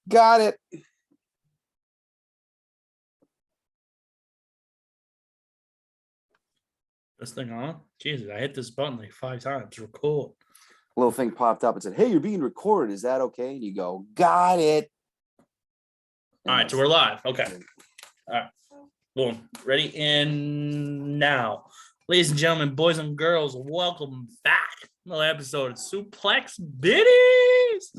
Got it. This thing on? Jesus, I hit this button like 5 times. Record. A little thing popped up and said, "Hey, you're being recorded. Is that okay?" And you go, "Got it." All right, so we're live. Okay. All right. Boom. Ready? And now. Ladies and gentlemen, boys and girls, welcome back. Another episode of Suplex Biddies.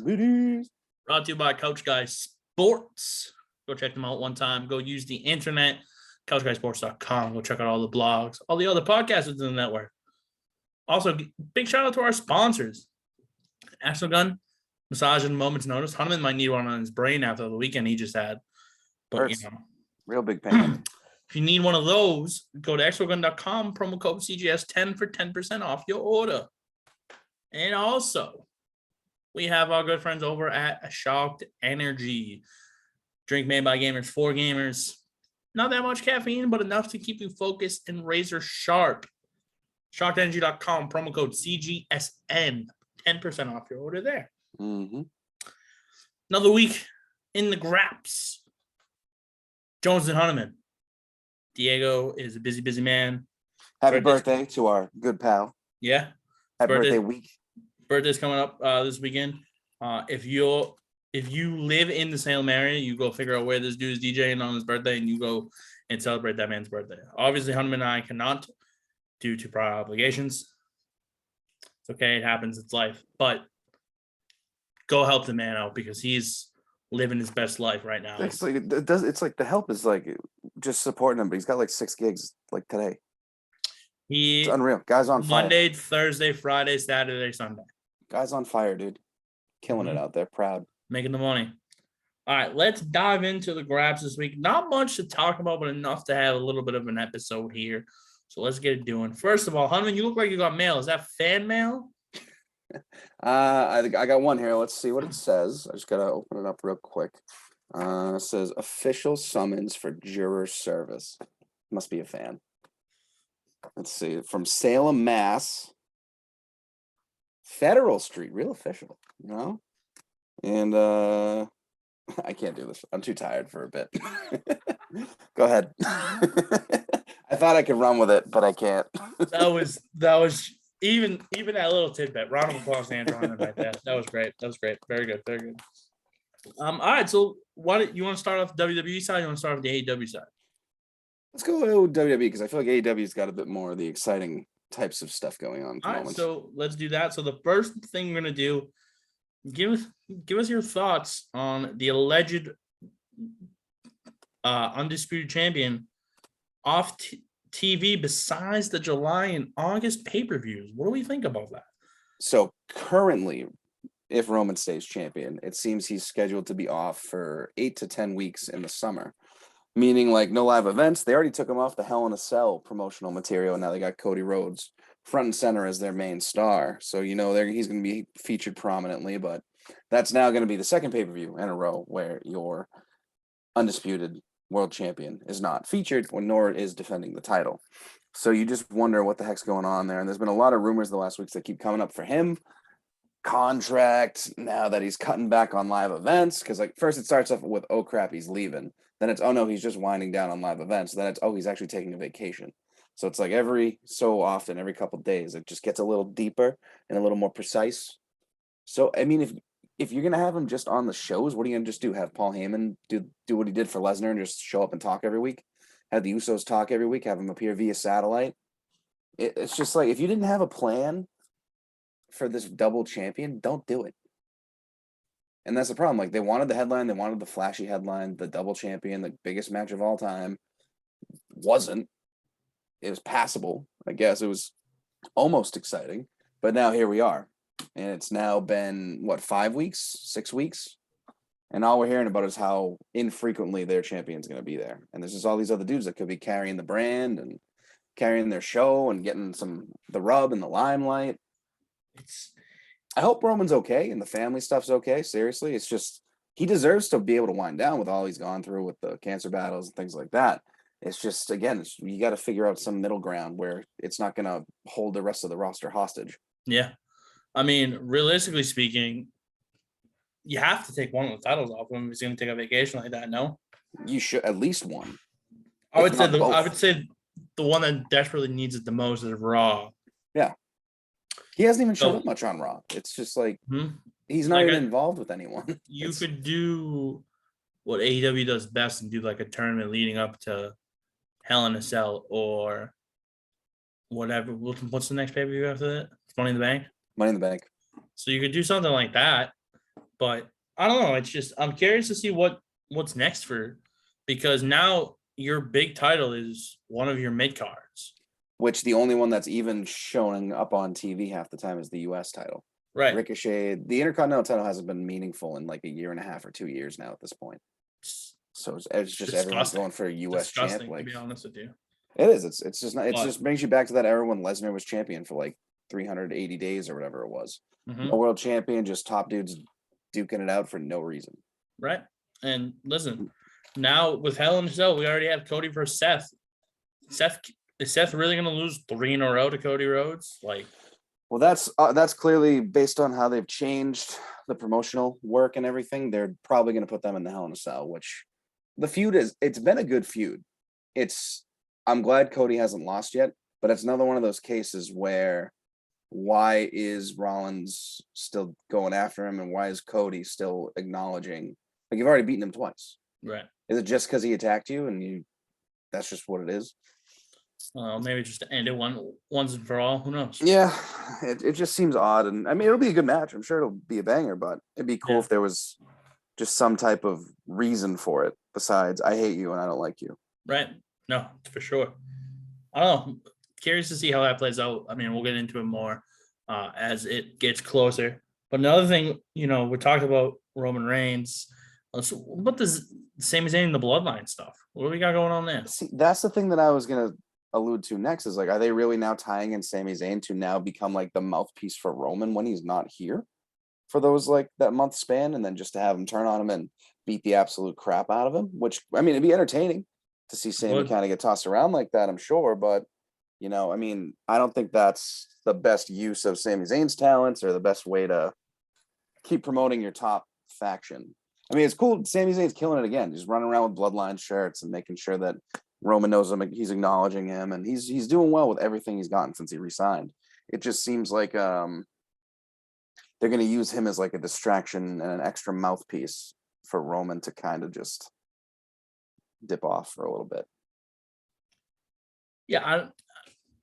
Brought to you by Couch Guy Sports. Go check them out one time. Go use the internet, couchguysports.com. Go check out all the blogs, all the other podcasts within the network. Also, big shout out to our sponsors. Axel Gun, massage in a moment's notice. Hunneman might need one on his brain after the weekend he just had. But, Hurts. Real big pain. If you need one of those, go to extragun.com, promo code CGS10 for 10% off your order. And also, we have our good friends over at Shocked Energy. Drink made by gamers for gamers. Not that much caffeine, but enough to keep you focused and razor sharp. ShockedEnergy.com, promo code CGSN, 10% off your order there. Mm-hmm. Another week in the graps. Jones and Hunneman. Diego is a busy, busy man. Happy birthday to our good pal. Yeah. Happy birthday week. Birthday's coming up this weekend. If you live in the Salem area, you go figure out where this dude is DJing on his birthday, and you go and celebrate that man's birthday. Obviously, Hunneman and I cannot due to prior obligations. It's okay. It happens. It's life. But go help the man out because he's living his best life right now. It's like the help is like just supporting him, but he's got like 6 gigs like today. It's unreal. Guys on fire. Monday, Thursday, Friday, Saturday, Sunday. Guys on fire, dude. Killing it out there. Proud. Making the money. All right, let's dive into the grabs this week. Not much to talk about, but enough to have a little bit of an episode here. So let's get it doing. First of all, Hunneman, you look like you got mail. Is that fan mail? I got one here. Let's see what it says. I just gotta open it up real quick. It says official summons for juror service. Must be a fan. Let's see. From Salem, Mass. Federal Street, real official, you know? And I can't do this. I'm too tired for a bit. Go ahead. I thought I could run with it, but I can't. That was even that little tidbit. Round of applause to Andrew right there. That was great. Very good. All right. So you want to start off the WWE side? You want to start off the AEW side? Let's go with WWE because I feel like AEW's got a bit more of the exciting types of stuff going on. All right. So let's do that. So the first thing we're gonna do, give us your thoughts on the alleged undisputed champion off TV besides the July and August pay-per-views. What do we think about that? So currently, if Roman stays champion, it seems he's scheduled to be off for 8 to 10 weeks in the summer, meaning like no live events. They already took him off the Hell in a Cell promotional material, and now they got Cody Rhodes front and center as their main star. So, you know, he's going to be featured prominently, but that's now going to be the second pay-per-view in a row where your undisputed world champion is not featured, nor is defending the title. So you just wonder what the heck's going on there. And there's been a lot of rumors the last weeks that keep coming up for him. Contract, now that he's cutting back on live events, because like first it starts off with, oh crap, he's leaving. Then it's, oh no, he's just winding down on live events. Then it's, oh, he's actually taking a vacation. So it's like every so often, every couple of days, it just gets a little deeper and a little more precise. So, I mean, if you're going to have him just on the shows, what are you going to just do? Have Paul Heyman do what he did for Lesnar and just show up and talk every week? Have the Usos talk every week? Have him appear via satellite? It's just like, if you didn't have a plan for this double champion, don't do it. And that's the problem. Like, they wanted the headline. They wanted the flashy headline, the double champion, the biggest match of all time. Wasn't. It was passable. I guess it was almost exciting. But now here we are. And it's now been, 5 weeks, 6 weeks? And all we're hearing about is how infrequently their champion's going to be there. And there's just all these other dudes that could be carrying the brand and carrying their show and getting the rub and the limelight. I hope Roman's okay and the family stuff's okay. Seriously, it's just he deserves to be able to wind down with all he's gone through with the cancer battles and things like that. It's just, again, you got to figure out some middle ground where it's not going to hold the rest of the roster hostage. Yeah. I mean, realistically speaking, you have to take one of the titles off him if he's going to take a vacation like that. No, You should at least one. I would say the one that desperately needs it the most is Raw. Yeah, he hasn't even shown up much on Raw. It's just like he's not even involved with anyone. You could do what AEW does best and do like a tournament leading up to Hell in a Cell or whatever. What's the next pay-per-view after that? Money in the Bank? Money in the Bank. So you could do something like that. But I don't know. It's just I'm curious to see what's next because now your big title is one of your mid cards. Which the only one that's even showing up on TV half the time is the US title. Right. Ricochet, the Intercontinental title hasn't been meaningful in like a year and a half or 2 years now at this point. So it's just everyone's going for a US champ. Like, to be honest with you. It is. It's just not. It just brings you back to that era when Lesnar was champion for like 380 days or whatever it was. No world champion, just top dudes duking it out for no reason. Right. And listen, now with Hell in a Cell, we already have Cody versus Seth. Is Seth really going to lose 3 in a row to Cody Rhodes? Well, that's clearly based on how they've changed the promotional work and everything. They're probably going to put them in the Hell in a Cell, which the feud it's been a good feud. I'm glad Cody hasn't lost yet, but it's another one of those cases where why is Rollins still going after him and why is Cody still acknowledging, like, you've already beaten him twice. Right. Is it just because he attacked you and that's just what it is? Maybe just to end it once and for all. Who knows? Yeah, it just seems odd. And I mean, it'll be a good match. I'm sure it'll be a banger, but it'd be cool if there was just some type of reason for it besides I hate you and I don't like you. Right. No, for sure. I don't know. Curious to see how that plays out. I mean, we'll get into it more as it gets closer. But another thing, we talked about Roman Reigns. So what does Sami Zayn and the Bloodline stuff? What do we got going on there? See, that's the thing that I was going to allude to next is like, are they really now tying in Sami Zayn to now become like the mouthpiece for Roman when he's not here for those like that month span, and then just to have him turn on him and beat the absolute crap out of him, which I mean, it'd be entertaining to see Sami kind of get tossed around like that, I'm sure, but I mean, I don't think that's the best use of Sami Zayn's talents or the best way to keep promoting your top faction. I mean, it's cool. Sami Zayn's killing it again, just running around with Bloodline shirts and making sure that Roman knows him, he's acknowledging him, and he's doing well with everything he's gotten since he resigned. It just seems like they're going to use him as like a distraction and an extra mouthpiece for Roman to kind of just dip off for a little bit. Yeah,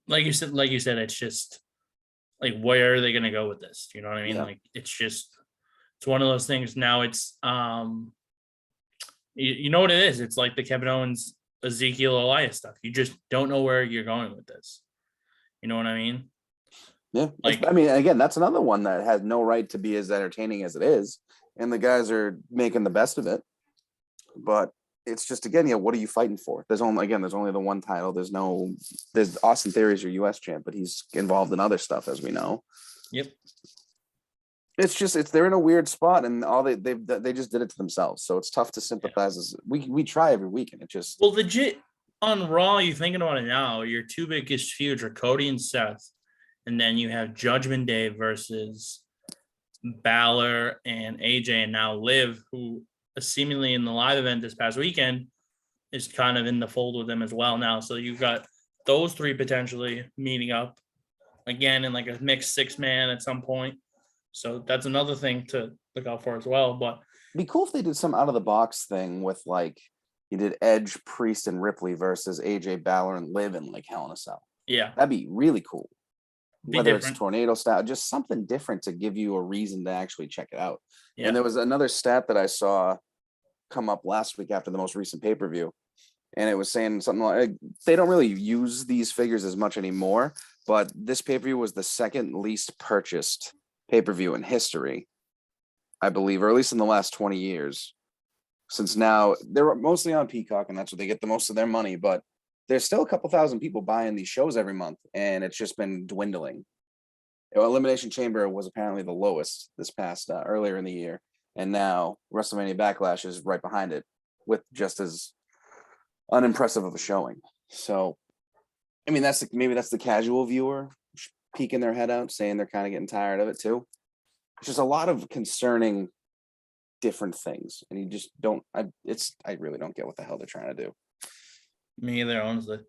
like you said, it's just like, where are they going to go with this? You know what I mean? Yeah. Like, it's one of those things. Now it's you know what it is? It's like the Kevin Owens, Ezekiel Elias stuff. You just don't know where you're going with this. You know what I mean? Yeah. Like, I mean, again, that's another one that has no right to be as entertaining as it is. And the guys are making the best of it. But it's just, again, what are you fighting for? There's only the one title. There's Austin Theory's your US champ, but he's involved in other stuff, as we know. Yep. They're in a weird spot, and all they just did it to themselves. So it's tough to sympathize. Yeah. We try every week, and it just legit on Raw. You thinking about it now? Your two biggest feuds are Cody and Seth, and then you have Judgment Day versus Balor and AJ, and now Liv, who seemingly in the live event this past weekend is kind of in the fold with them as well now. So you've got those three potentially meeting up again in like a mixed 6-man at some point. So that's another thing to look out for as well. But it'd be cool if they did some out of the box thing with like you did Edge, Priest, and Ripley versus AJ, Balor, and Liv in like Hell in a Cell. Yeah, that'd be really cool. Whether it's tornado style, just something different to give you a reason to actually check it out. Yeah. And there was another stat that I saw come up last week after the most recent pay-per-view, and it was saying something like they don't really use these figures as much anymore, but this pay-per-view was the second least purchased pay-per-view in history, I believe, or at least in the last 20 years, since now they're mostly on Peacock and that's where they get the most of their money, but there's still a couple thousand people buying these shows every month, and it's just been dwindling. Elimination Chamber was apparently the lowest this past earlier in the year, and now WrestleMania Backlash is right behind it with just as unimpressive of a showing. So, I mean, maybe that's the casual viewer peeking their head out, saying they're kind of getting tired of it too. It's just a lot of concerning different things, and you just don't. I really don't get what the hell they're trying to do. Me either, honestly.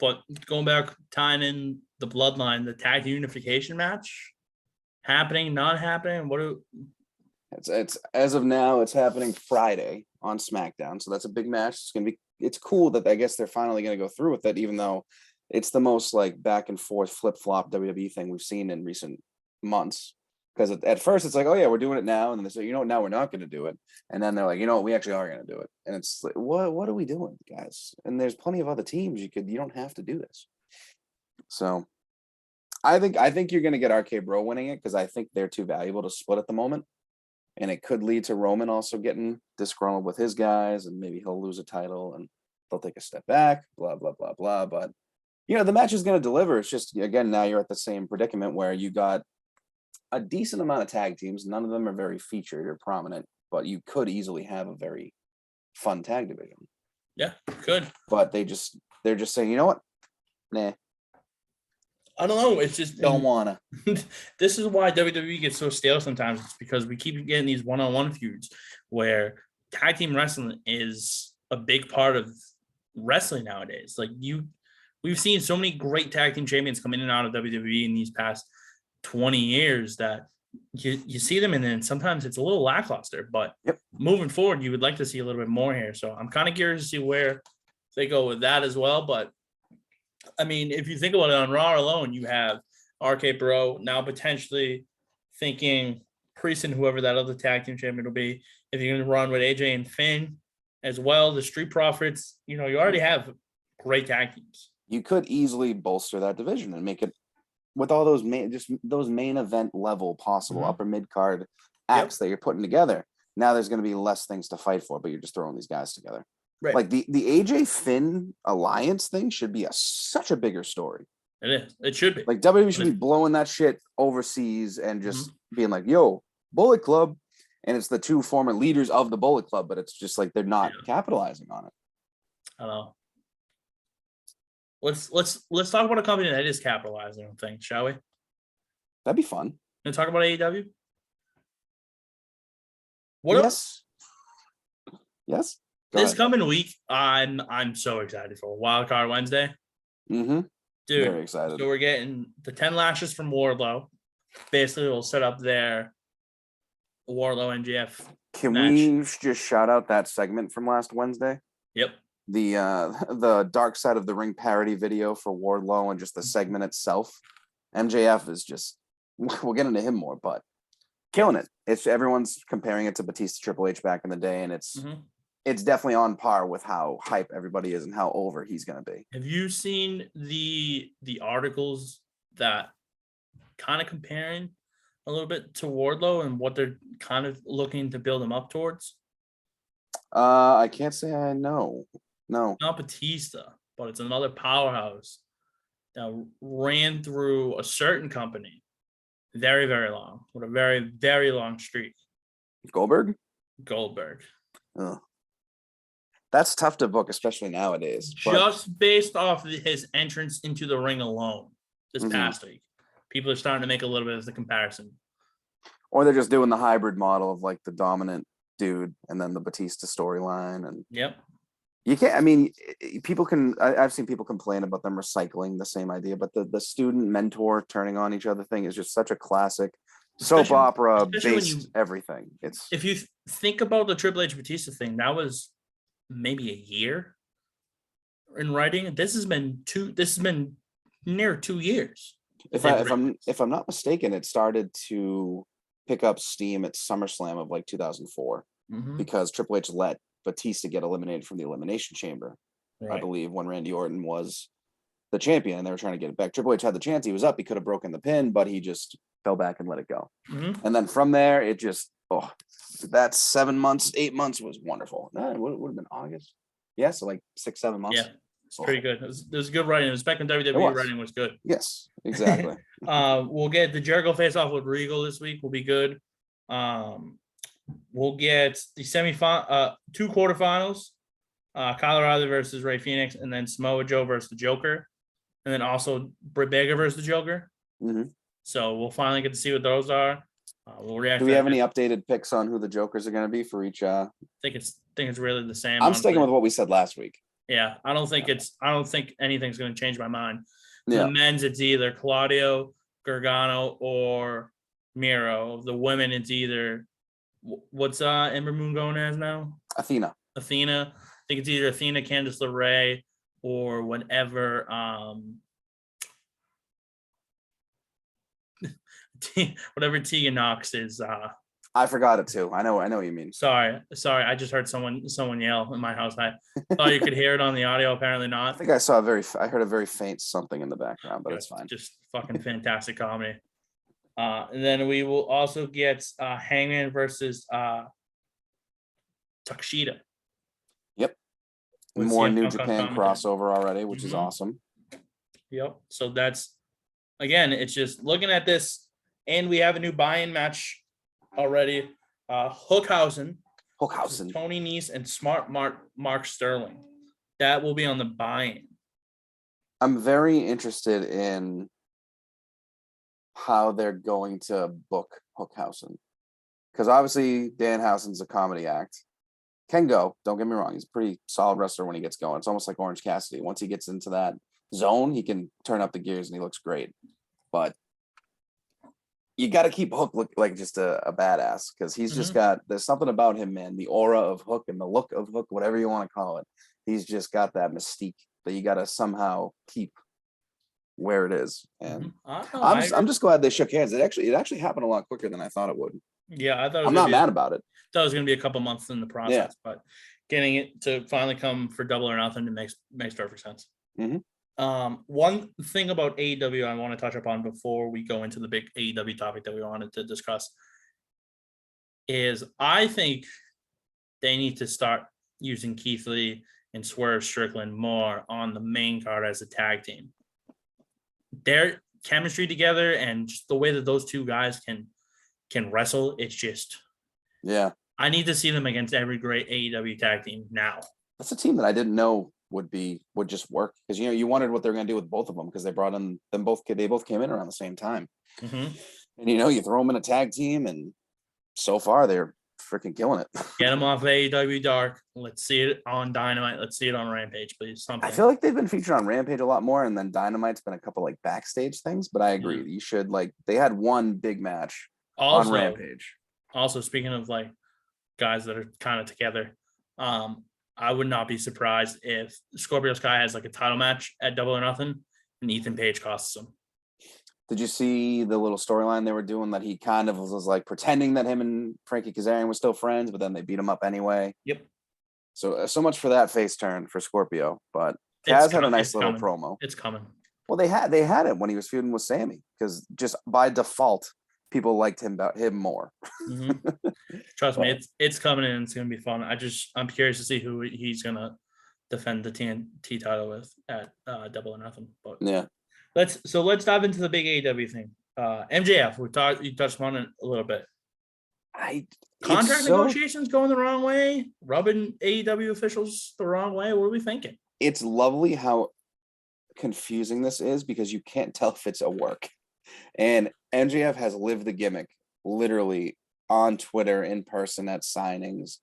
But going back, tying in the bloodline, the tag unification match happening, not happening. It's as of now, it's happening Friday on SmackDown, so that's a big match. It's cool that I guess they're finally gonna go through with it, even though it's the most like back and forth flip flop WWE thing we've seen in recent months. Because at first it's like, oh yeah, we're doing it now, and then they say, now we're not going to do it, and then they're like, we actually are going to do it, and it's like, what are we doing, guys? And there's plenty of other teams you don't have to do this. So, I think you're going to get RK Bro winning it because I think they're too valuable to split at the moment, and it could lead to Roman also getting disgruntled with his guys, and maybe he'll lose a title and they'll take a step back, blah blah blah blah. But the match is going to deliver. It's just again now you're at the same predicament where you got a decent amount of tag teams. None of them are very featured or prominent, but you could easily have a very fun tag division. Yeah, could. But they're just saying, you know what? Nah. I don't know. It's just don't wanna. This is why WWE gets so stale sometimes. It's because we keep getting these one-on-one feuds where tag team wrestling is a big part of wrestling nowadays. Like we've seen so many great tag team champions come in and out of WWE in these past 20 years that you see them, and then sometimes it's a little lackluster, but moving forward you would like to see a little bit more here. So I'm kind of curious to see where they go with that as well. But I mean, if you think about it, on Raw alone you have RK Bro now potentially thinking Priest and whoever that other tag team champion will be. If you're going to run with AJ and Finn as well, the Street Profits, you already have great tag teams. You could easily bolster that division and make it with all those main event level possible upper mid card acts that you're putting together. Now there's going to be less things to fight for, but you're just throwing these guys together. Right. Like the AJ Finn alliance thing should be such a bigger story. It is. It should be. Like WWE should be blowing that shit overseas and just being like, "Yo, Bullet Club," and it's the two former leaders of the Bullet Club, but it's just like they're not capitalizing on it. I know. Let's talk about a company that is capitalizing on things, shall we? That'd be fun. Can talk about AEW? Yes. This coming week, I'm so excited for Wild Card Wednesday. Mm-hmm. Dude, very excited. So we're getting the 10 lashes from Wardlow. Basically, we'll set up their Wardlow MJF. Can we just shout out that segment from last Wednesday? Yep. The Dark Side of the Ring parody video for Wardlow and just the segment itself. MJF is just, we'll get into him more, but killing it. It's everyone's comparing it to Batista Triple H back in the day, and it's definitely on par with how hype everybody is and how over he's going to be. Have you seen the articles that kind of comparing a little bit to Wardlow and what they're kind of looking to build him up towards? I can't say I know. No. Not Batista, but it's another powerhouse that ran through a certain company very, very long, with a very, very long streak. Goldberg. Oh. That's tough to book, especially nowadays. Just based off his entrance into the ring alone this past week, people are starting to make a little bit of the comparison. Or they're just doing the hybrid model of like the dominant dude and then the Batista storyline. And you can't, I mean, people can, I've seen people complain about them recycling the same idea, but the student mentor turning on each other thing is just such a classic soap opera based everything. It's, if you think about the Triple H Batista thing, that was maybe a year in writing. This has been near 2 years. If I'm not mistaken, it started to pick up steam at SummerSlam of like 2004 because Triple H let Batista get eliminated from the Elimination Chamber, I believe, when Randy Orton was the champion and they were trying to get it back. Triple H had the chance. He was up. He could have broken the pin, but he just fell back and let it go. And then from there, it just, that 7 months, 8 months was wonderful. It would have been August. Yeah, so like 6-7 months. Yeah, it's pretty good. It was good writing. It was back when WWE writing was good. Yes, exactly. We'll get the Jericho face off with Regal this week. Will be good. We'll get the two quarterfinals. Kyle O'Reilly versus Rey Fenix, and then Samoa Joe versus the Joker, and then also Britt Baker versus the Joker. So we'll finally get to see what those are. We'll react. Do we have any updated picks on who the Jokers are going to be for each? I think it's really the same. I'm sticking with what we said last week. Yeah, I don't think anything's going to change my mind. For Yeah. the men's, it's either Claudio, Gargano, or Miro. The women, it's either what's Ember Moon going as now? Athena. I think it's either Athena, Candice LeRae, or whatever. Whatever Tegan Knox is. I forgot it too. I know what you mean. Sorry. I just heard someone yell in my house. I thought you could hear it on the audio. Apparently not. I think I heard a very faint something in the background, but it's fine. Just fucking fantastic comedy. And then we will also get Hangman versus Takeshita. Yep. With More CM New Punk Japan on crossover already, which is awesome. Yep. So that's, again, it's just looking at this, and we have a new buy-in match already. Hookhausen, Tony Nese, and Smart Mark Sterling. That will be on the buy-in. I'm very interested in how they're going to book Hookhausen, because obviously Danhausen's a comedy act. Can go, don't get me wrong, he's a pretty solid wrestler when he gets going. It's almost like Orange Cassidy. Once he gets into that zone, he can turn up the gears and he looks great. But you got to keep Hook look like just a badass, because he's just there's something about him, man. The aura of Hook and the look of Hook, whatever you want to call it. He's just got that mystique that you got to somehow keep where it is. And I'm just glad they shook hands. It actually happened a lot quicker than I thought it would. Yeah, I thought I'm not mad about it. Thought it was going to be a couple months in the process, but getting it to finally come for Double or Nothing, it makes perfect sense. One thing about AEW I want to touch upon before we go into the big AEW topic that we wanted to discuss is I think they need to start using Keith Lee and Swerve Strickland more on the main card as a tag team. Their chemistry together and just the way that those two guys can wrestle, it's just I need to see them against every great AEW tag team now. That's a team that I didn't know would just work, because you wondered what they were going to do with both of them, because they brought in them both. They both came in around the same time, and you throw them in a tag team, and so far they're freaking killing it. Get them off AEW Dark. Let's see it on Dynamite. Let's see it on Rampage, please. Something. I feel like they've been featured on Rampage a lot more, and then Dynamite's been a couple like backstage things. But I agree, you should they had one big match on Rampage. Also, speaking of guys that are kind of together, I would not be surprised if Scorpio Sky has a title match at Double or Nothing and Ethan Page costs him. Did you see the little storyline they were doing that he kind of was pretending that him and Frankie Kazarian were still friends, but then they beat him up anyway? Yep. So much for that face turn for Scorpio, but Kaz had a nice little promo. It's coming. Well, they had it when he was feuding with Sami, because just by default, people liked him more. Trust me, it's coming and it's gonna be fun. I'm curious to see who he's gonna defend the TNT title with at Double or Nothing. But yeah, let's dive into the big AEW thing. MJF, you touched on it a little bit. Contract negotiations going the wrong way, rubbing AEW officials the wrong way. What are we thinking? It's lovely how confusing this is, because you can't tell if it's a work. And MJF has lived the gimmick literally on Twitter, in person, at signings,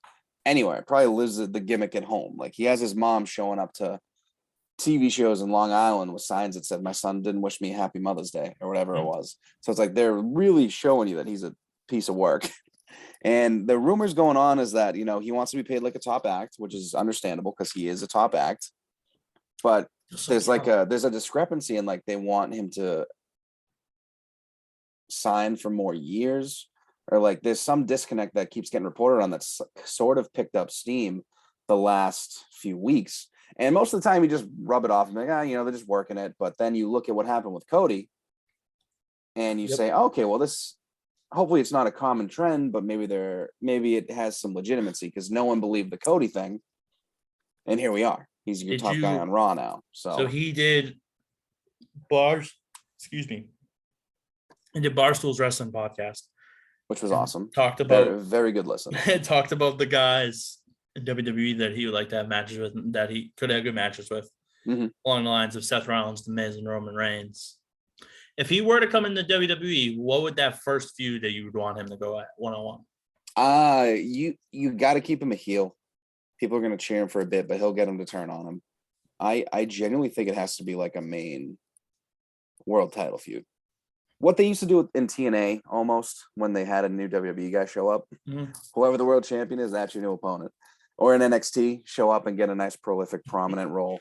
anywhere. Probably lives the gimmick at home. He has his mom showing up to TV shows in Long Island with signs that said, "My son didn't wish me Happy Mother's Day," or whatever it was. So it's they're really showing you that he's a piece of work. And the rumors going on is that, he wants to be paid like a top act, which is understandable because he is a top act. But there's there's a discrepancy in they want him to sign for more years, or there's some disconnect that keeps getting reported on that's sort of picked up steam the last few weeks. And most of the time you just rub it off and they're just working it. But then you look at what happened with Cody and you say, okay, well, this, hopefully it's not a common trend, but maybe it has some legitimacy, because no one believed the Cody thing. And here we are. He's your top guy on Raw now. So he did He did Barstool's Wrestling Podcast, which was awesome. Talked about very good listen. Talked about the guys in WWE that he would like to have matches with, that he could have good matches with, along the lines of Seth Rollins, The Miz, and Roman Reigns. If he were to come into WWE, what would that first feud that you would want him to go at 1-on-1? You got to keep him a heel. People are going to cheer him for a bit, but he'll get him to turn on him. I genuinely think it has to be like a main world title feud. What they used to do in TNA almost when they had a new WWE guy show up. Mm-hmm. Whoever the world champion is, that's your new opponent. Or in NXT, show up and get a nice, prolific, prominent role.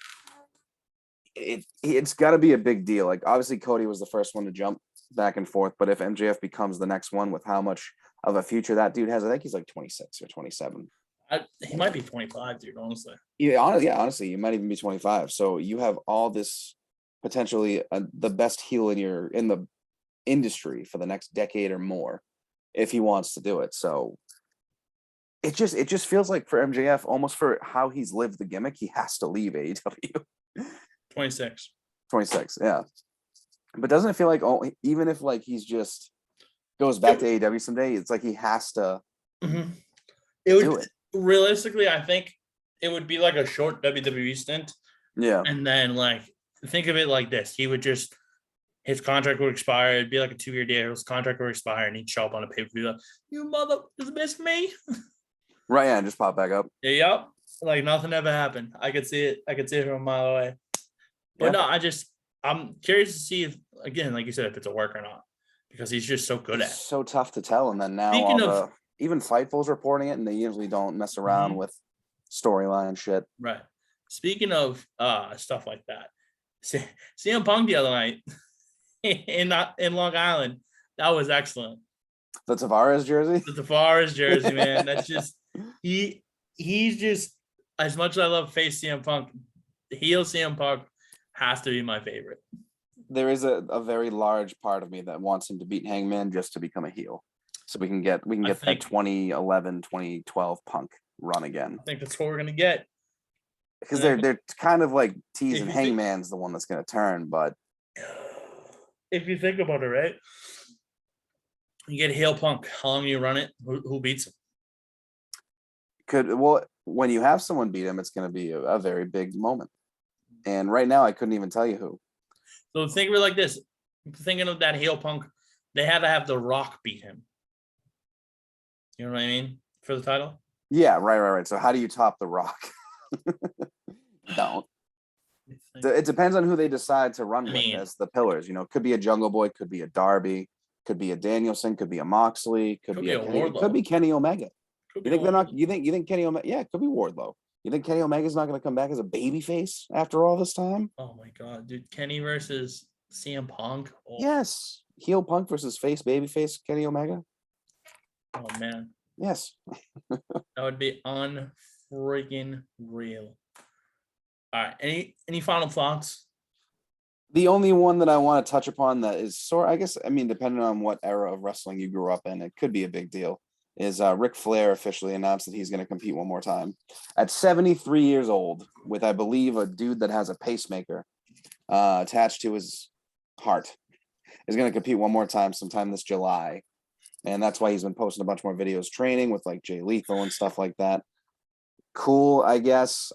It's got to be a big deal. Like, obviously, Cody was the first one to jump back and forth, but if MJF becomes the next one with how much of a future that dude has, I think he's like 26 or 27. He might be 25, dude, honestly. Yeah, honestly, you might even be 25. So you have all this potentially the best heel in the industry for the next decade or more if he wants to do it. So it just feels like for MJF, almost for how he's lived the gimmick, he has to leave AEW. 26, yeah. But doesn't it feel like even if like he's just goes back to AEW someday, it's like he has to do it. Realistically, I think it would be like a short WWE stint. Yeah. And then like think of it like this. He would just his contract would expire. It'd be like a 2-year deal. His contract would expire and he'd show up on a pay-per-view like, you mother just missed me. Right, yeah, and just pop back up. Yep. Like nothing ever happened. I could see it from a mile away. But no, I'm curious to see if, again, like you said, if it's a work or not. Because he's just so good at it. So tough to tell. And then now even Fightful's reporting it, and they usually don't mess around with storyline shit. Right. Speaking of stuff like that, CM Punk the other night in Long Island, that was excellent. The Tavares jersey? The Tavares jersey, man. That's just he's just, as much as I love face CM Punk, heel CM Punk has to be my favorite. There is a very large part of me that wants him to beat Hangman just to become a heel. So we can get that 2011, 2012 Punk run again. I think that's what we're gonna get. Because they're kind of like teasing Hangman's the one that's gonna turn, but if you think about it, right? You get heel Punk. How long do you run it? Who beats him? When you have someone beat him, it's gonna be a very big moment. And right now I couldn't even tell you who. So think of it like this. Thinking of that heel Punk, they had to have The Rock beat him. You know what I mean? For the title? Yeah, right. So how do you top The Rock? Don't. It depends on who they decide to run with as the pillars. You know, could be a Jungle Boy, could be a Darby, could be a Danielson, could be a Moxley, could be a Wardlow. Could be Kenny Omega. You think they're not? You think Kenny Omega? Yeah, it could be Wardlow. You think Kenny Omega's not going to come back as a babyface after all this time? Oh my god, dude! Kenny versus CM Punk. Oh. Yes, heel Punk versus face babyface Kenny Omega. Oh man. Yes. That would be unfreaking real. All right. Any final thoughts? The only one that I want to touch upon that is depending on what era of wrestling you grew up in, it could be a big deal. Is Ric Flair officially announced that he's going to compete one more time at 73 years old with, I believe, a dude that has a pacemaker attached to his heart. Is going to compete one more time sometime this July. And that's why he's been posting a bunch more videos training with like Jay Lethal and stuff like that. Cool, I guess.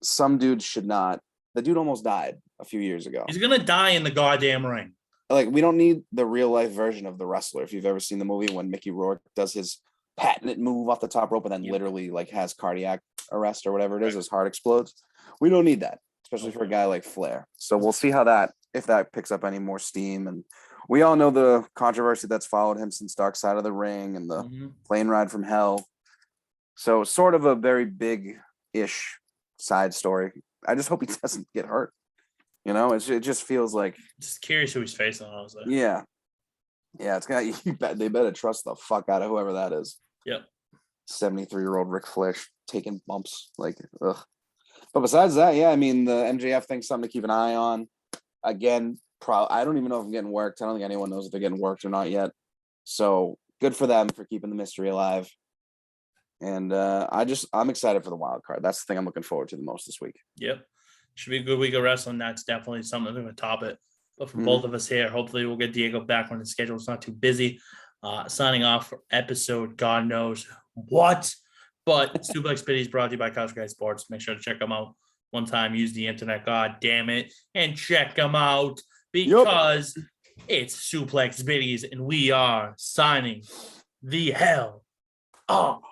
Some dudes should not. The dude almost died a few years ago. He's going to die in the goddamn ring. Like, we don't need the real life version of The Wrestler. If you've ever seen the movie when Mickey Rourke does his patented move off the top rope and then literally like has cardiac arrest or whatever it is, his heart explodes. We don't need that, especially for a guy like Flair. So we'll see if that picks up any more steam. And we all know the controversy that's followed him since Dark Side of the Ring and the plane ride from hell. So sort of a very big-ish side story. I just hope he doesn't get hurt. You know, it just feels like. Just curious who he's facing. Honestly. Yeah, it's they better trust the fuck out of whoever that is. Yep. 73-year-old Ric Flair taking bumps, like ugh. But besides that, yeah, I mean the MJF thing's something to keep an eye on. Again, I don't even know if I'm getting worked. I don't think anyone knows if they're getting worked or not yet. So good for them for keeping the mystery alive. And I'm excited for the wild card. That's the thing I'm looking forward to the most this week. Yep. Should be a good week of wrestling. That's definitely something to top it. But for both of us here, hopefully we'll get Diego back when his schedule is not too busy. Signing off for episode God knows what. But Suplex Biddies brought to you by Couch Guy Sports. Make sure to check them out one time. Use the internet, god damn it, and check them out because It's Suplex Biddies, and we are signing the hell off.